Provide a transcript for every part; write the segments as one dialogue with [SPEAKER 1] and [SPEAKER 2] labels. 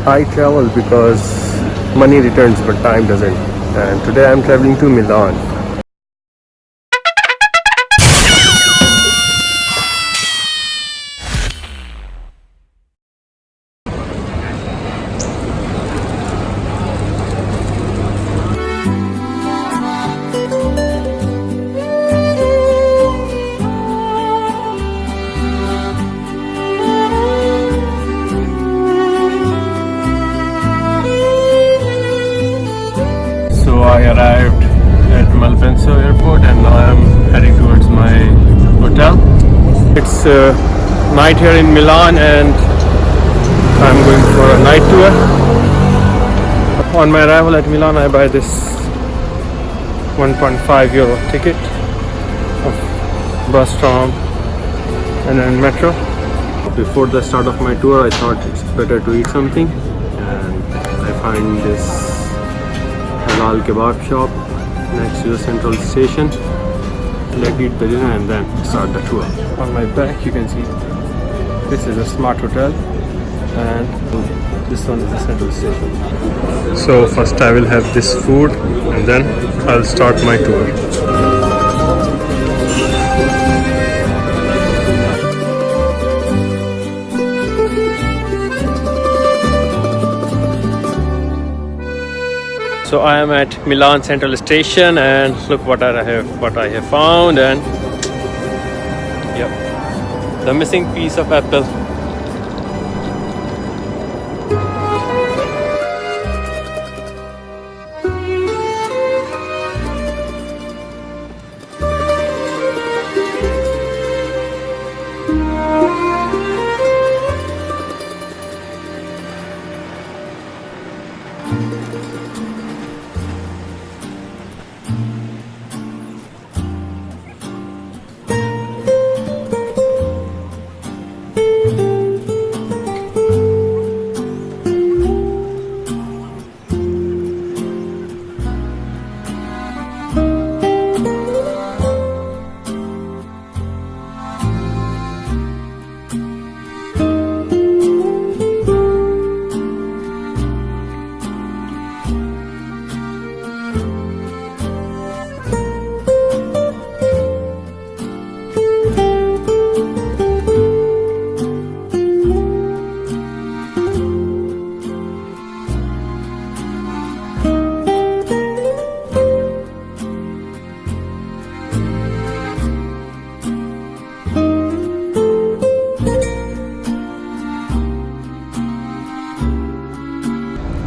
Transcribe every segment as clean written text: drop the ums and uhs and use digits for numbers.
[SPEAKER 1] I travel because money returns but time doesn't. And today I'm traveling to Milan. So I arrived at Malpensa airport and now I'm heading towards my hotel. It's night here in Milan and I'm going for a night tour. On my arrival at Milan I buy this 1.5 euro ticket of bus, tram and then metro. Before the start of my tour I thought it's better to eat something and I find this halal kebab shop next to the central station. Let's eat the dinner and then start the tour. On my back you can see this is a smart hotel and this one is the central station. So first I will have this food and then I'll start my tour. So I am at Milan Central Station and look what I have found, and yep, the missing piece of apple.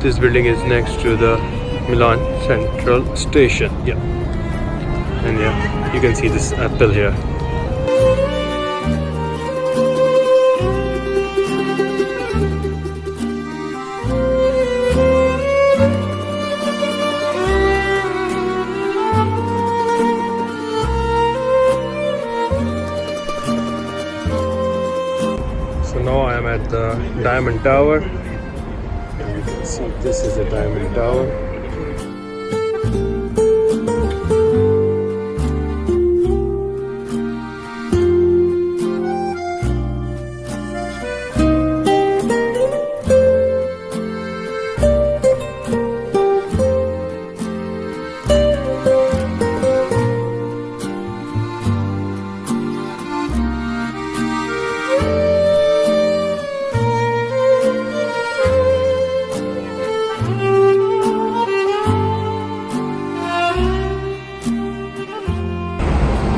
[SPEAKER 1] This building is next to the Milan Central Station. Yeah, and yeah, you can see this apple here. So now I am at the Diamond Tower. See, this is the Diamond Tower.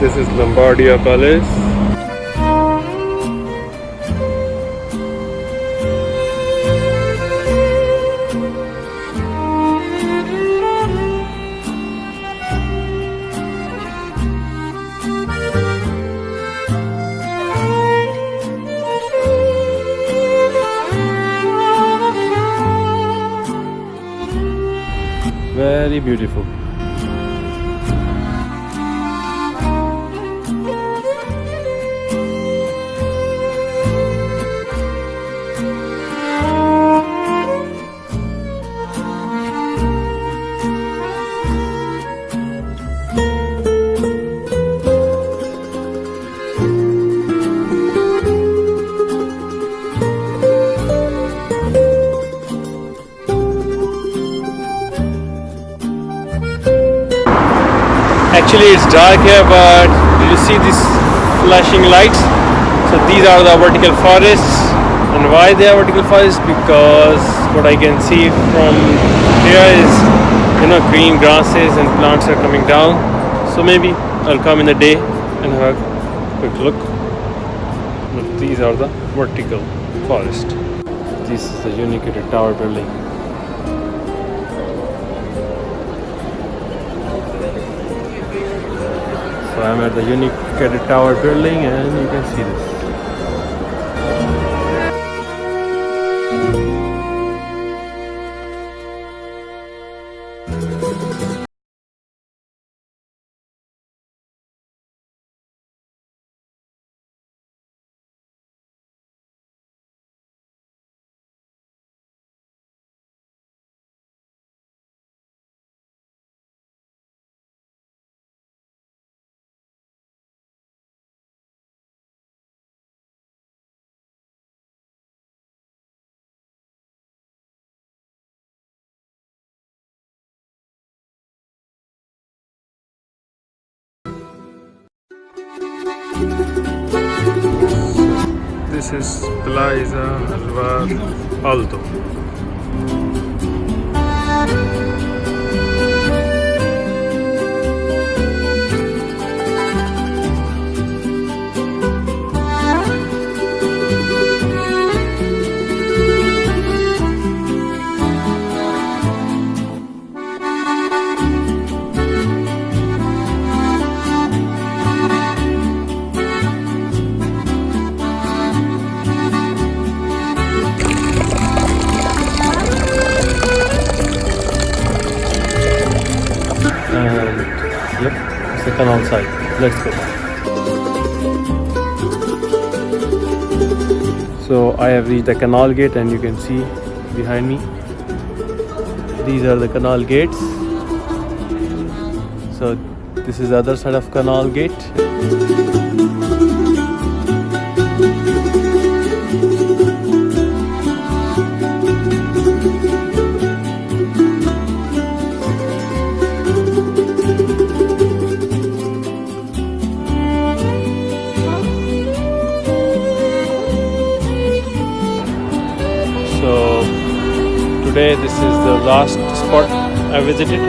[SPEAKER 1] This is Lombardia Palace. Very beautiful. Actually it's dark here, but do you see these flashing lights? So these are the vertical forests. And why they are vertical forests? Because what I can see from here is, you know, green grasses and plants are coming down. So maybe I'll come in the day and have a quick look. But these are the vertical forest. This is the Unicredit Tower building. So I'm at the Unicredit Tower building and you can see this. This is Plaza Alvar Alto. Yep, it's the canal side. Let's go. So I have reached the canal gate and you can see behind me. These are the canal gates. So this is the other side of canal gate. So today this is the last spot I visited.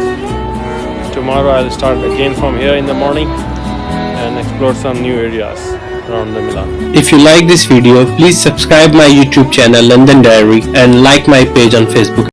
[SPEAKER 1] Tomorrow I'll start again from here in the morning and explore some new areas around the Milan.
[SPEAKER 2] If you like this video, please subscribe my YouTube channel London Diary and like my page on Facebook.